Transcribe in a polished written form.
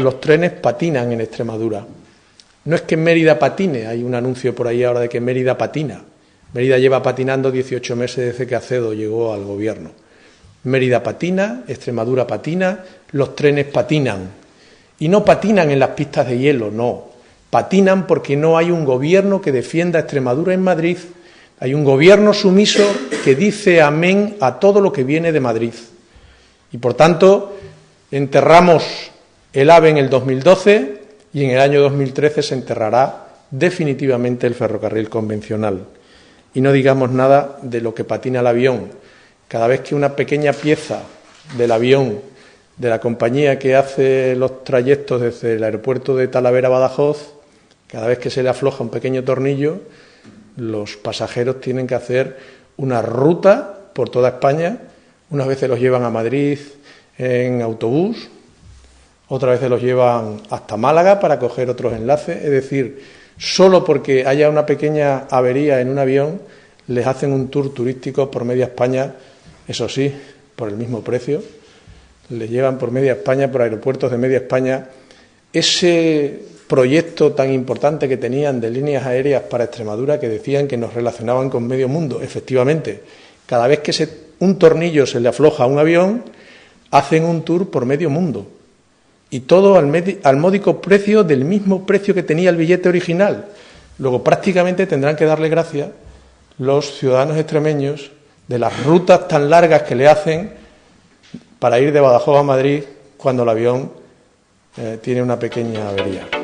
los trenes patinan en Extremadura. No es que Mérida patine, hay un anuncio por ahí ahora de que Mérida patina. Mérida lleva patinando 18 meses desde que Acedo llegó al gobierno. Mérida patina, Extremadura patina, los trenes patinan. Y no patinan en las pistas de hielo, no. Patinan porque no hay un gobierno que defienda a Extremadura en Madrid. Hay un gobierno sumiso que dice amén a todo lo que viene de Madrid. Y por tanto, enterramos el AVE en el 2012 y en el año 2013 se enterrará definitivamente el ferrocarril convencional. Y no digamos nada de lo que patina el avión. Cada vez que una pequeña pieza del avión de la compañía que hace los trayectos desde el aeropuerto de Talavera a Badajoz, cada vez que se le afloja un pequeño tornillo, los pasajeros tienen que hacer una ruta por toda España. Unas veces los llevan a Madrid en autobús, otras veces los llevan hasta Málaga para coger otros enlaces. Es decir, solo porque haya una pequeña avería en un avión, les hacen un tour turístico por media España, eso sí, por el mismo precio. Les llevan por media España, por aeropuertos de media España. Ese proyecto tan importante que tenían de líneas aéreas para Extremadura, que decían que nos relacionaban con medio mundo, efectivamente, cada vez que un tornillo se le afloja a un avión, hacen un tour por medio mundo. Y todo al módico precio del mismo precio que tenía el billete original. Luego prácticamente tendrán que darle gracias los ciudadanos extremeños de las rutas tan largas que le hacen para ir de Badajoz a Madrid cuando el avión tiene una pequeña avería.